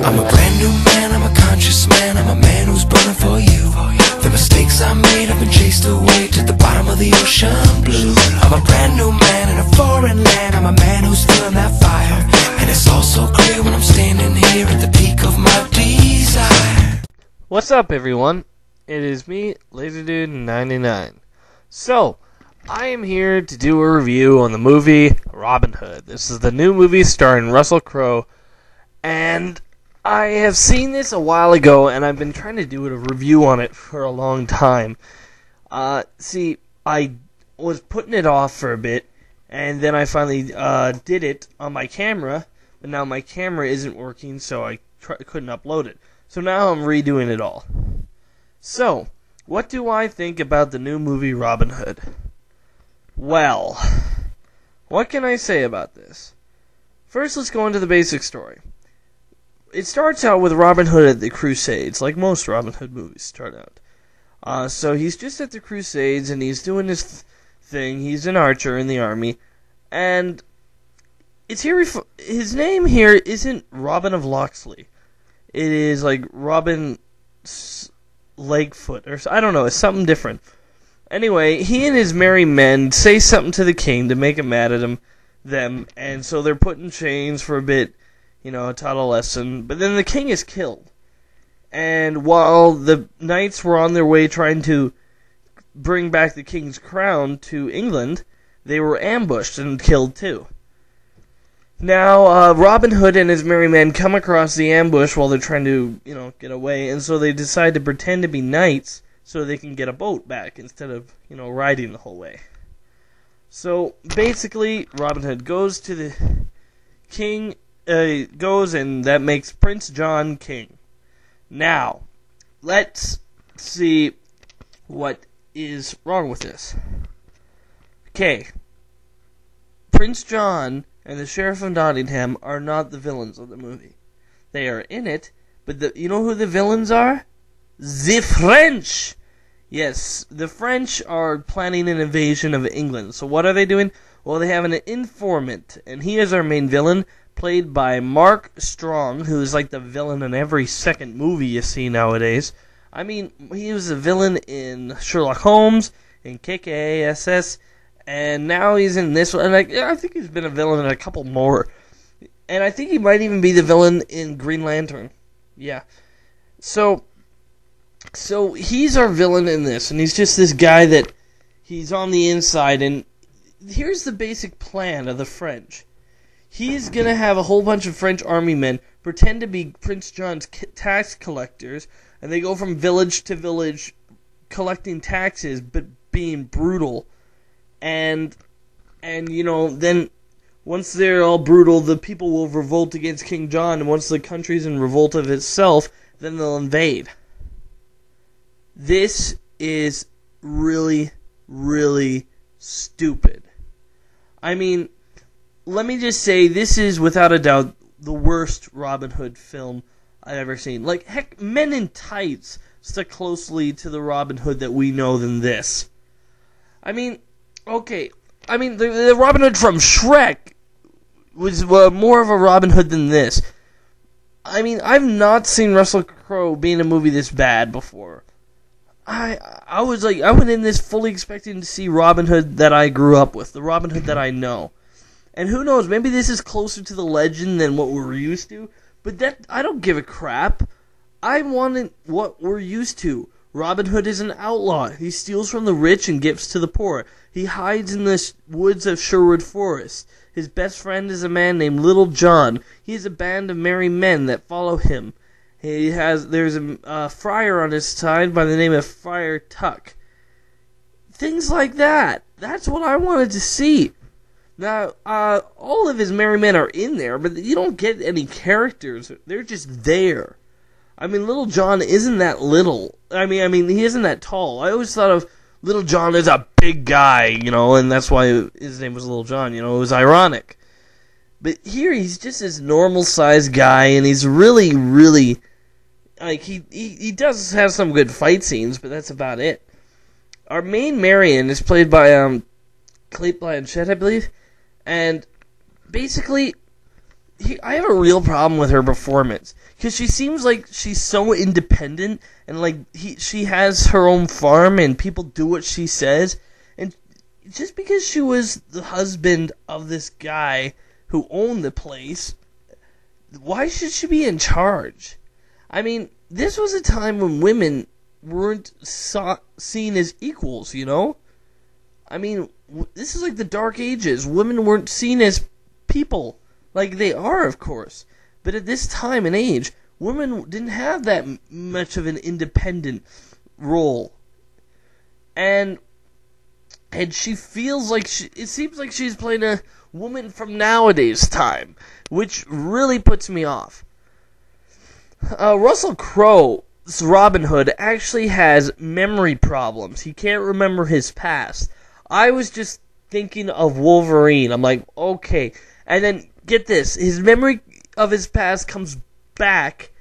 I'm a brand new man, I'm a conscious man, I'm a man who's burning for you. The mistakes I made have been chased away to the bottom of the ocean blue. I'm a brand new man in a foreign land, I'm a man who's feeling that fire. And it's all so clear when I'm standing here at the peak of my desire. What's up, everyone? It is me, LaserDude99. So, I am here to do a review on the movie Robin Hood. This is the new movie starring Russell Crowe, and I have seen this a while ago, and I've been trying to do a review on it for a long time. See, I was putting it off for a bit, and then I finally did it on my camera, but now my camera isn't working, so I couldn't upload it. So now I'm redoing it all. So, what do I think about the new movie Robin Hood? Well, what can I say about this? First, let's go into the basic story. It starts out with Robin Hood at the Crusades, like most Robin Hood movies start out. So he's just at the Crusades, and he's doing his thing. He's an archer in the army, and it's here. His name here isn't Robin of Locksley. It is like Robin Lakefoot, or I don't know. It's something different. Anyway, he and his merry men say something to the king to make him mad at them, and so they're put in chains for a bit, taught a lesson. But then the king is killed. And while the knights were on their way trying to bring back the king's crown to England, they were ambushed and killed too. Now, Robin Hood and his merry men come across the ambush while they're trying to, get away, and so they decide to pretend to be knights so they can get a boat back instead of, riding the whole way. So, basically, Robin Hood goes to the king, goes and that makes Prince John king. Now, let's see what is wrong with this. Okay, Prince John and the Sheriff of Nottingham are not the villains of the movie. They are in it, but you know who the villains are? The French! Yes, the French are planning an invasion of England. So what are they doing? Well, they have an informant, and he is our main villain, played by Mark Strong, who is like the villain in every second movie you see nowadays. I mean, he was a villain in Sherlock Holmes, in Kick-Ass, and now he's in this one. And I think he's been a villain in a couple more. And I think he might even be the villain in Green Lantern. Yeah. So he's our villain in this, and he's just this guy that he's on the inside, and here's the basic plan of the French. He's going to have a whole bunch of French army men pretend to be Prince John's tax collectors, and they go from village to village collecting taxes, but being brutal. And then once they're all brutal, the people will revolt against King John, and once the country's in revolt of itself, then they'll invade. This is really, really stupid. I mean, let me just say, this is without a doubt the worst Robin Hood film I've ever seen. Like, heck, Men in Tights stuck closely to the Robin Hood that we know than this. I mean, okay, the Robin Hood from Shrek was more of a Robin Hood than this. I mean, I've not seen Russell Crowe be in a movie this bad before. I went in this fully expecting to see Robin Hood that I grew up with, the Robin Hood that I know. And who knows, maybe this is closer to the legend than what we're used to, but I don't give a crap. I wanted what we're used to. Robin Hood is an outlaw. He steals from the rich and gives to the poor. He hides in the woods of Sherwood Forest. His best friend is a man named Little John. He has a band of merry men that follow him. There's a friar on his side by the name of Friar Tuck. Things like that. That's what I wanted to see. Now, all of his merry men are in there, but you don't get any characters. They're just there. I mean, Little John isn't that little. I mean, he isn't that tall. I always thought of Little John as a big guy, and that's why his name was Little John, it was ironic. But here, he's just this normal-sized guy, and he's really, really... Like, he does have some good fight scenes, but that's about it. Our main Marion is played by Cate Blanchett, I believe, and basically, I have a real problem with her performance because she seems like she's so independent and like she has her own farm and people do what she says, and just because she was the husband of this guy who owned the place, why should she be in charge? I mean, this was a time when women weren't seen as equals, you know? I mean, this is like the Dark Ages. Women weren't seen as people. Like, they are, of course. But at this time and age, women didn't have that much of an independent role. And she feels like it seems like she's playing a woman from nowadays time, which really puts me off. Russell Crowe's Robin Hood actually has memory problems. He can't remember his past. I was just thinking of Wolverine. I'm like, okay. And then, get this, his memory of his past comes back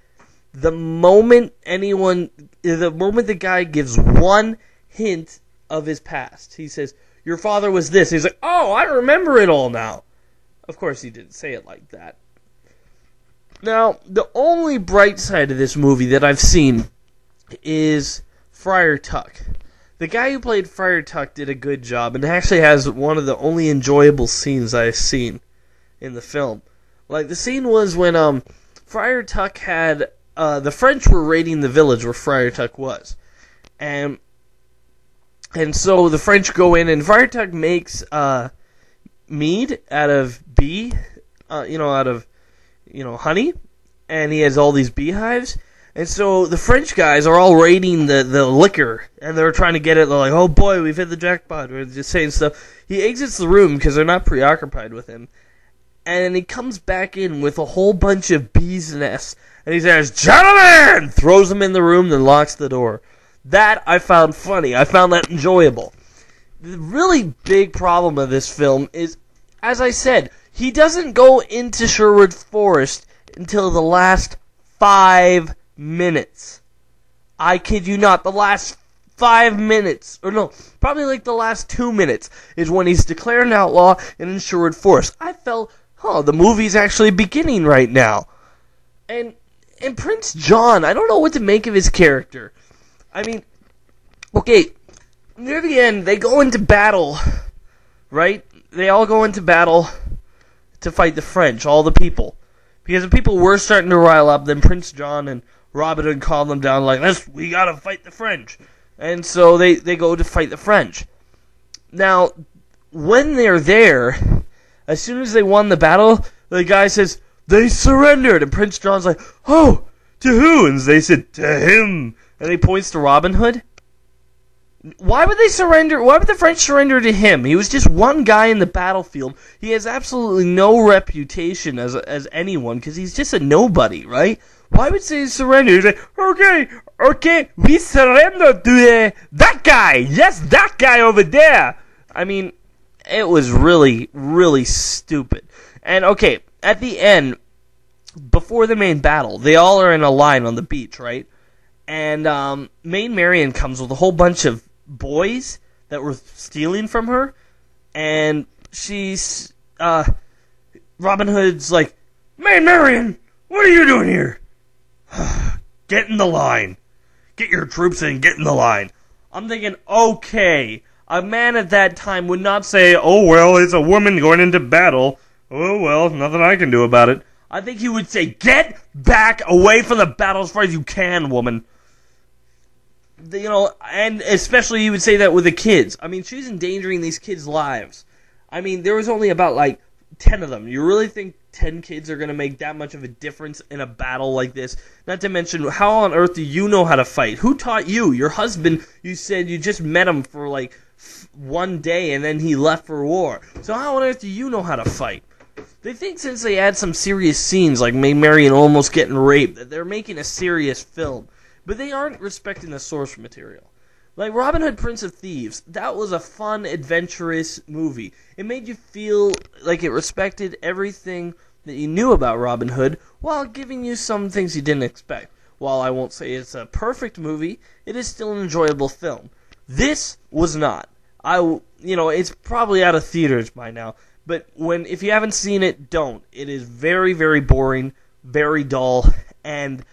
the moment the guy gives one hint of his past. He says, your father was this. He's like, oh, I remember it all now. Of course, he didn't say it like that. Now, the only bright side of this movie that I've seen is Friar Tuck. The guy who played Friar Tuck did a good job and actually has one of the only enjoyable scenes I've seen in the film. Like, the scene was when Friar Tuck had the French were raiding the village where Friar Tuck was, and so the French go in and Friar Tuck makes mead out of honey, and he has all these beehives. And so the French guys are all raiding the liquor, and they're trying to get it. They're like, oh boy, we've hit the jackpot. We're just saying stuff. He exits the room because they're not preoccupied with him. And he comes back in with a whole bunch of bees' nests. And he says, gentlemen! Throws them in the room, then locks the door. That I found funny. I found that enjoyable. The really big problem of this film is, as I said, he doesn't go into Sherwood Forest until the last 5 minutes. I kid you not, the last 5 minutes, or no, probably like the last 2 minutes, is when he's declared an outlaw and in Sherwood Forest. I felt, the movie's actually beginning right now. And Prince John, I don't know what to make of his character. I mean, okay, near the end, they go into battle, right? They all go into battle to fight the French, all the people. Because the people were starting to rile up, then Prince John and Robin Hood calmed them down like, we gotta fight the French. And so they go to fight the French. Now, when they're there, as soon as they won the battle, the guy says, they surrendered. And Prince John's like, oh, to who? And they said, to him. And he points to Robin Hood. Why would they surrender? Why would the French surrender to him? He was just one guy in the battlefield. He has absolutely no reputation as anyone, because he's just a nobody, right? Why would they surrender? He's like, okay, we surrender to that guy. Yes, that guy over there. I mean, it was really, really stupid. And, okay, at the end, before the main battle, they all are in a line on the beach, right? And Maid Marian comes with a whole bunch of boys that were stealing from her, and she's Robin Hood's like, Maid Marian, what are you doing here? Get in the line. Get your troops in, get in the line. I'm thinking, okay, a man at that time would not say, oh well, it's a woman going into battle. Oh well, nothing I can do about it. I think he would say, get back away from the battle as far as you can, woman. You know, and especially he would say that with the kids. I mean, she's endangering these kids' lives. I mean, there was only about, 10 of them. You really think 10 kids are going to make that much of a difference in a battle like this? Not to mention, how on earth do you know how to fight? Who taught you? Your husband, you said you just met him for, 1 day, and then he left for war. So how on earth do you know how to fight? They think since they add some serious scenes, like Maid Marian almost getting raped, that they're making a serious film. But they aren't respecting the source material. Like Robin Hood, Prince of Thieves, that was a fun, adventurous movie. It made you feel like it respected everything that you knew about Robin Hood, while giving you some things you didn't expect. While I won't say it's a perfect movie, it is still an enjoyable film. This was not. It's probably out of theaters by now, But if you haven't seen it, don't. It is very, very boring, very dull, and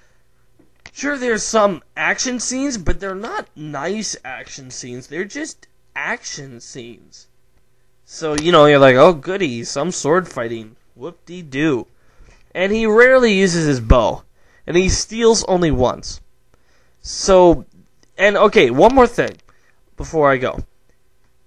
sure, there's some action scenes, but they're not nice action scenes. They're just action scenes. So, you're like, oh, goody, some sword fighting. Whoop-de-doo. And he rarely uses his bow. And he steals only once. So, and okay, one more thing before I go.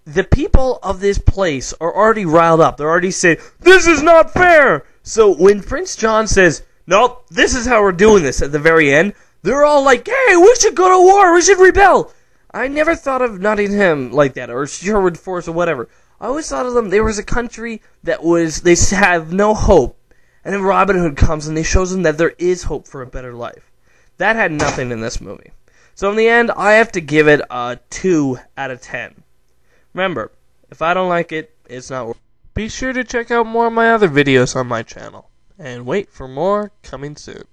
The people of this place are already riled up. They're already saying, this is not fair! So when Prince John says, nope, this is how we're doing this at the very end, they're all like, hey, we should go to war, we should rebel! I never thought of Nottingham like that, or Sherwood Forest, or whatever. I always thought of them, there was a country they have no hope. And then Robin Hood comes and he shows them that there is hope for a better life. That had nothing in this movie. So in the end, I have to give it a 2 out of 10. Remember, if I don't like it, it's not worth it. Be sure to check out more of my other videos on my channel. And wait for more coming soon.